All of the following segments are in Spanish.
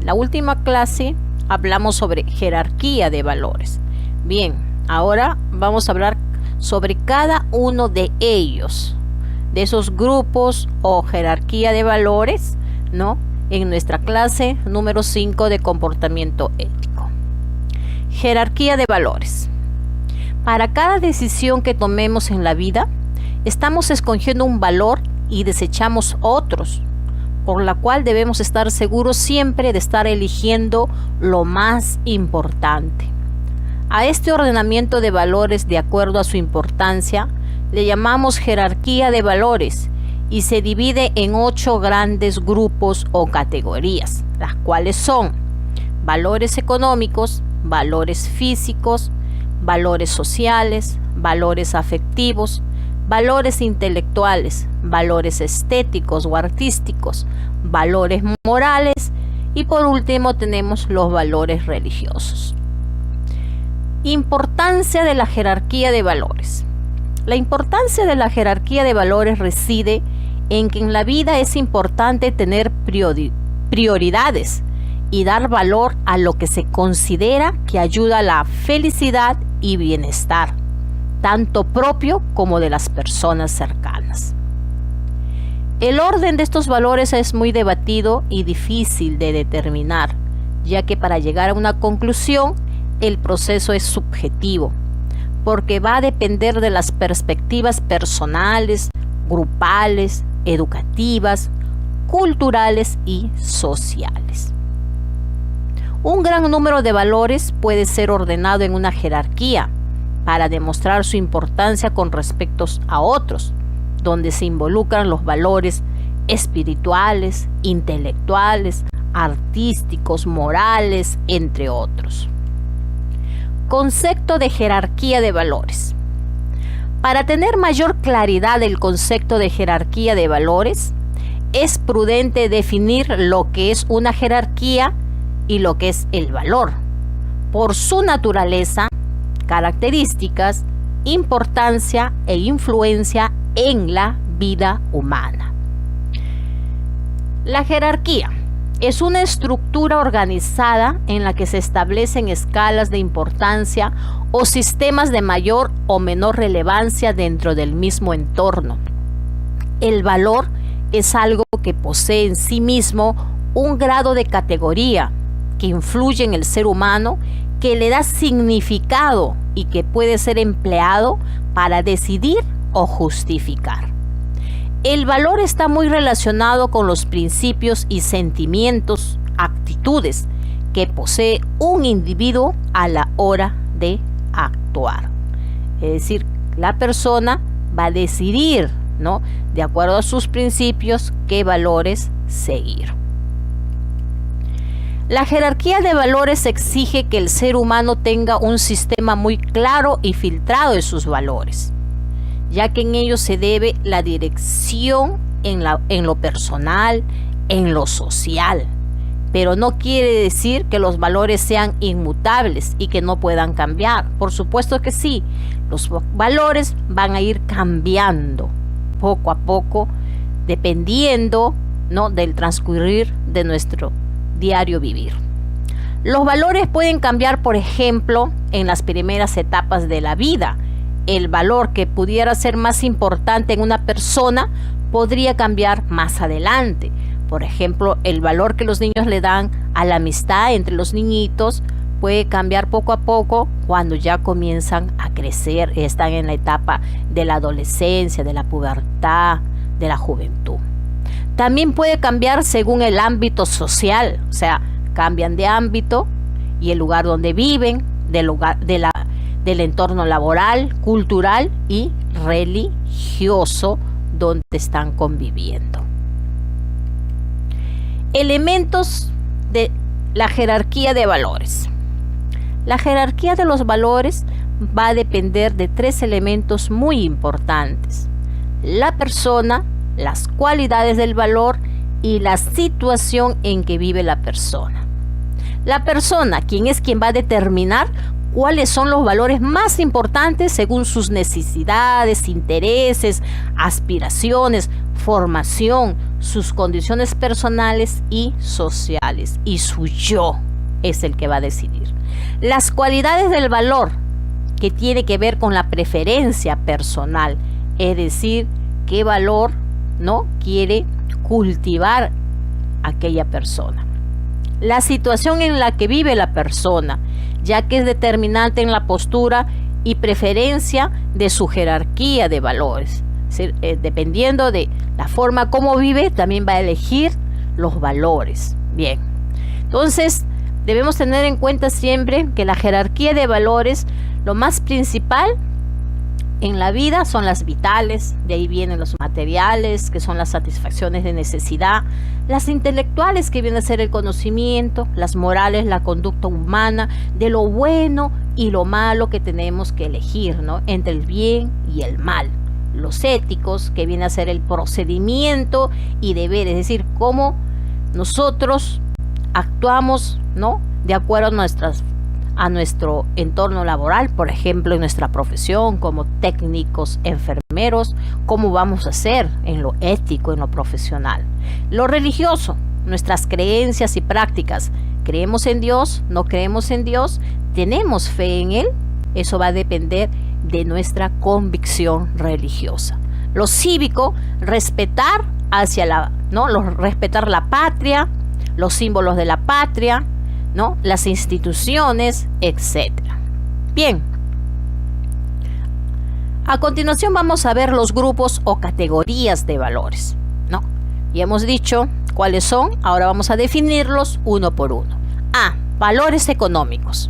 La última clase hablamos sobre jerarquía de valores. Bien, ahora vamos a hablar sobre cada uno de ellos, de esos grupos o jerarquía de valores, ¿no? En nuestra clase número 5 de comportamiento ético. Jerarquía de valores. Para cada decisión que tomemos en la vida, estamos escogiendo un valor y desechamos otros, por la cual debemos estar seguros siempre de estar eligiendo lo más importante. A este ordenamiento de valores de acuerdo a su importancia le llamamos jerarquía de valores y se divide en 8 grandes grupos o categorías, las cuales son valores económicos, valores físicos, valores sociales, valores afectivos, valores intelectuales, valores estéticos o artísticos, valores morales y por último tenemos los valores religiosos. Importancia de la jerarquía de valores. La importancia de la jerarquía de valores reside en que en la vida es importante tener prioridades y dar valor a lo que se considera que ayuda a la felicidad y bienestar, tanto propio como de las personas cercanas. El orden de estos valores es muy debatido y difícil de determinar, ya que para llegar a una conclusión el proceso es subjetivo, porque va a depender de las perspectivas personales, grupales, educativas, culturales y sociales. Un gran número de valores puede ser ordenado en una jerarquía para demostrar su importancia con respecto a otros, donde se involucran los valores espirituales, intelectuales, artísticos, morales, entre otros. Concepto de jerarquía de valores. Para tener mayor claridad del concepto de jerarquía de valores, es prudente definir lo que es una jerarquía y lo que es el valor, por su naturaleza, características, importancia e influencia en la vida humana. La jerarquía es una estructura organizada en la que se establecen escalas de importancia o sistemas de mayor o menor relevancia dentro del mismo entorno. El valor es algo que posee en sí mismo un grado de categoría que influye en el ser humano, que le da significado y que puede ser empleado para decidir o justificar. El valor está muy relacionado con los principios y sentimientos, actitudes que posee un individuo a la hora de actuar. Es decir, la persona va a decidir, ¿no?, de acuerdo a sus principios, qué valores seguir. La jerarquía de valores exige que el ser humano tenga un sistema muy claro y filtrado de sus valores, ya que en ello se debe la dirección en lo personal, en lo social. Pero no quiere decir que los valores sean inmutables y que no puedan cambiar. Por supuesto que sí, los valores van a ir cambiando poco a poco, dependiendo, ¿no?, del transcurrir de nuestro diario vivir. Los valores pueden cambiar, por ejemplo, en las primeras etapas de la vida. El valor que pudiera ser más importante en una persona podría cambiar más adelante. Por ejemplo, el valor que los niños le dan a la amistad entre los niñitos puede cambiar poco a poco cuando ya comienzan a crecer, están en la etapa de la adolescencia, de la pubertad, de la juventud. También puede cambiar según el ámbito social, o sea, cambian de ámbito y el lugar donde viven, del entorno laboral, cultural y religioso donde están conviviendo. Elementos de la jerarquía de valores. La jerarquía de los valores va a depender de 3 elementos muy importantes: la persona, las cualidades del valor y la situación en que vive la persona. La persona, quien va a determinar cuáles son los valores más importantes según sus necesidades, intereses, aspiraciones, formación, sus condiciones personales y sociales, y su yo es el que va a decidir. Las cualidades del valor, que tiene que ver con la preferencia personal, es decir, qué valor no quiere cultivar aquella persona. La situación en la que vive la persona, ya que es determinante en la postura y preferencia de su jerarquía de valores. Es decir, dependiendo de la forma como vive, también va a elegir los valores. Bien, entonces debemos tener en cuenta siempre que la jerarquía de valores, lo más principal en la vida son las vitales, de ahí vienen los materiales, que son las satisfacciones de necesidad, las intelectuales, que viene a ser el conocimiento, las morales, la conducta humana, de lo bueno y lo malo que tenemos que elegir, ¿no? Entre el bien y el mal. Los éticos, que viene a ser el procedimiento y deber, es decir, cómo nosotros actuamos, ¿no? De acuerdo a nuestro entorno laboral, por ejemplo, en nuestra profesión como técnicos, enfermeros, cómo vamos a hacer en lo ético, en lo profesional. Lo religioso, nuestras creencias y prácticas. ¿Creemos en Dios? ¿No creemos en Dios? ¿Tenemos fe en Él? Eso va a depender de nuestra convicción religiosa. Lo cívico, respetar respetar la patria, los símbolos de la patria, ¿no? Las instituciones, etc. Bien, a continuación vamos a ver los grupos o categorías de valores, ¿no? Ya hemos dicho cuáles son, ahora vamos a definirlos uno por uno. A. Valores económicos.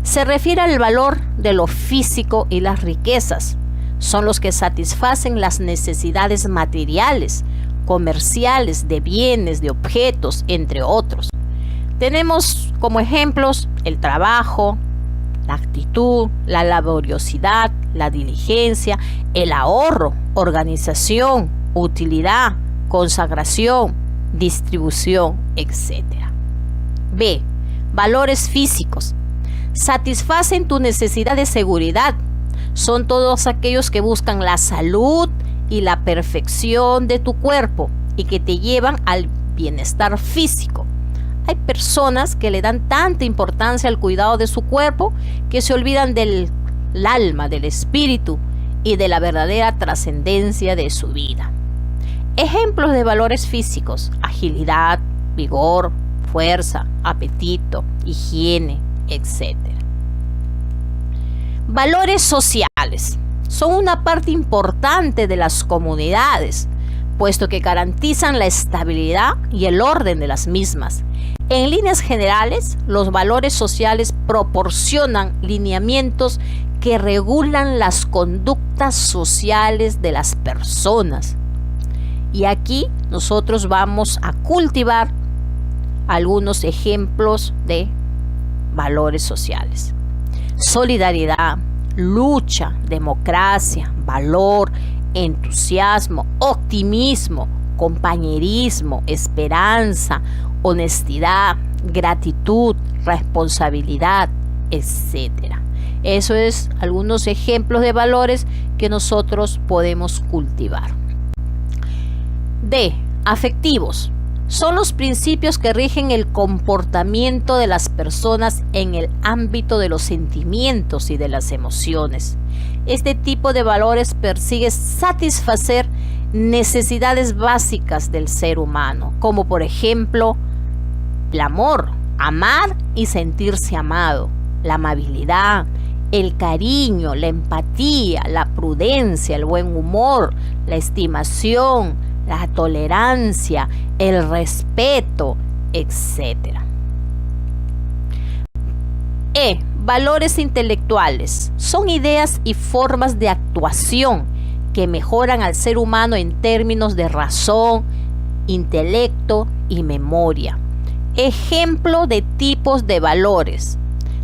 Se refiere al valor de lo físico y las riquezas. Son los que satisfacen las necesidades materiales, comerciales, de bienes, de objetos, entre otros. Tenemos como ejemplos el trabajo, la actitud, la laboriosidad, la diligencia, el ahorro, organización, utilidad, consagración, distribución, etc. B. Valores físicos. Satisfacen tu necesidad de seguridad. Son todos aquellos que buscan la salud y la perfección de tu cuerpo y que te llevan al bienestar físico. Hay personas que le dan tanta importancia al cuidado de su cuerpo que se olvidan del alma, del espíritu y de la verdadera trascendencia de su vida. Ejemplos de valores físicos: agilidad, vigor, fuerza, apetito, higiene, etc. Valores sociales son una parte importante de las comunidades, puesto que garantizan la estabilidad y el orden de las mismas. En líneas generales, los valores sociales proporcionan lineamientos que regulan las conductas sociales de las personas. Y aquí nosotros vamos a cultivar algunos ejemplos de valores sociales: solidaridad, lucha, democracia, valor, entusiasmo, optimismo, compañerismo, esperanza, honestidad, gratitud, responsabilidad, etc. Eso es algunos ejemplos de valores que nosotros podemos cultivar. D. Afectivos. Son los principios que rigen el comportamiento de las personas en el ámbito de los sentimientos y de las emociones. Este tipo de valores persigue satisfacer necesidades básicas del ser humano, como por ejemplo el amor, amar y sentirse amado, la amabilidad, el cariño, la empatía, la prudencia, el buen humor, la estimación, la tolerancia, el respeto, etc. E. Valores intelectuales. Son ideas y formas de actuación que mejoran al ser humano en términos de razón, intelecto y memoria. Ejemplo de tipos de valores.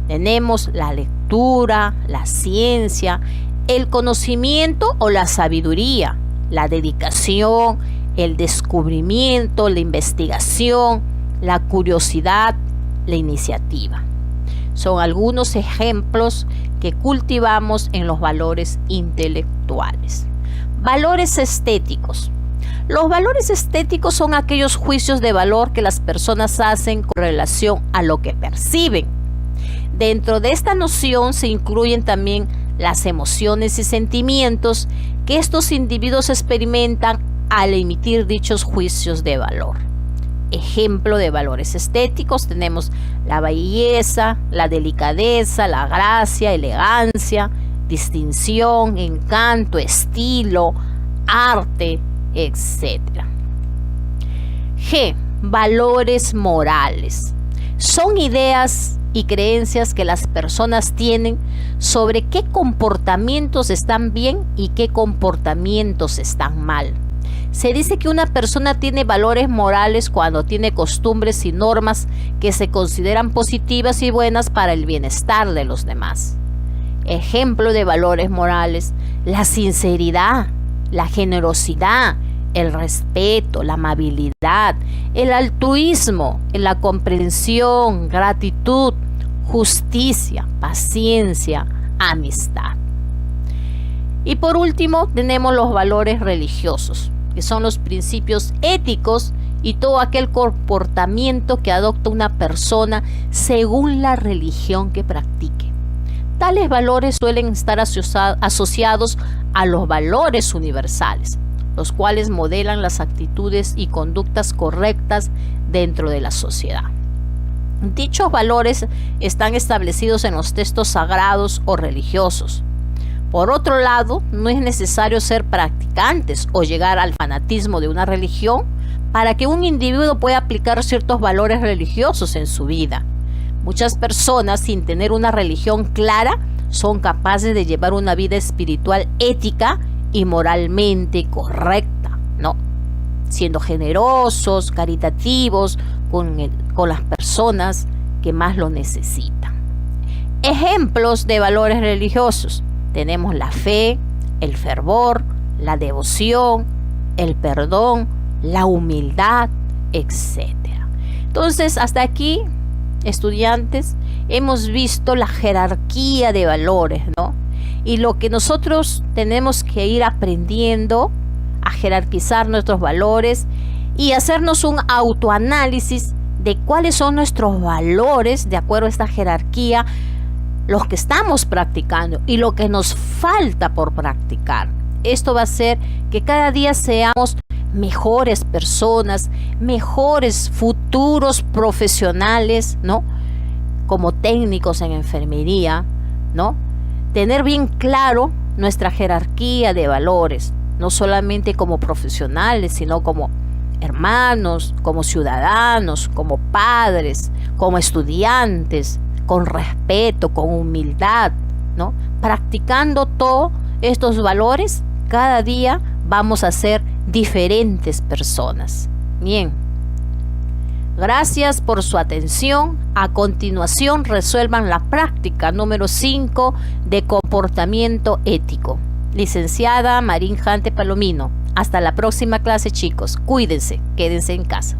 Tenemos la lectura, la ciencia, el conocimiento o la sabiduría, la dedicación, el descubrimiento, la investigación, la curiosidad, la iniciativa. Son algunos ejemplos que cultivamos en los valores intelectuales. Valores estéticos. Los valores estéticos son aquellos juicios de valor que las personas hacen con relación a lo que perciben. Dentro de esta noción se incluyen también las emociones y sentimientos que estos individuos experimentan al emitir dichos juicios de valor. Ejemplo de valores estéticos tenemos la belleza, la delicadeza, la gracia, elegancia, distinción, encanto, estilo, arte, etc. G. Valores morales. Son ideas y creencias que las personas tienen sobre qué comportamientos están bien y qué comportamientos están mal. Se dice que una persona tiene valores morales cuando tiene costumbres y normas que se consideran positivas y buenas para el bienestar de los demás. Ejemplo de valores morales: la sinceridad, la generosidad, el respeto, la amabilidad, el altruismo, la comprensión, gratitud, justicia, paciencia, amistad. Y por último tenemos los valores religiosos, que son los principios éticos y todo aquel comportamiento que adopta una persona según la religión que practique. Tales valores suelen estar asociados a los valores universales, los cuales modelan las actitudes y conductas correctas dentro de la sociedad. Dichos valores están establecidos en los textos sagrados o religiosos. Por otro lado, no es necesario ser practicantes o llegar al fanatismo de una religión para que un individuo pueda aplicar ciertos valores religiosos en su vida. Muchas personas, sin tener una religión clara, son capaces de llevar una vida espiritual ética y moralmente correcta, ¿no? Siendo generosos, caritativos con las personas que más lo necesitan. Ejemplos de valores religiosos: tenemos la fe, el fervor, la devoción, el perdón, la humildad, etc. Entonces, hasta aquí, estudiantes, hemos visto la jerarquía de valores, ¿no? Y lo que nosotros tenemos que ir aprendiendo a jerarquizar nuestros valores y hacernos un autoanálisis de cuáles son nuestros valores de acuerdo a esta jerarquía, los que estamos practicando y lo que nos falta por practicar. Esto va a hacer que cada día seamos mejores personas, mejores futuros profesionales, ¿no? Como técnicos en enfermería, ¿no? Tener bien claro nuestra jerarquía de valores, no solamente como profesionales, sino como hermanos, como ciudadanos, como padres, como estudiantes, con respeto, con humildad, ¿no? Practicando todos estos valores, cada día vamos a ser diferentes personas. Bien. Gracias por su atención. A continuación, resuelvan la práctica número 5 de comportamiento ético. Licenciada Marín Jante Palomino. Hasta la próxima clase, chicos. Cuídense, quédense en casa.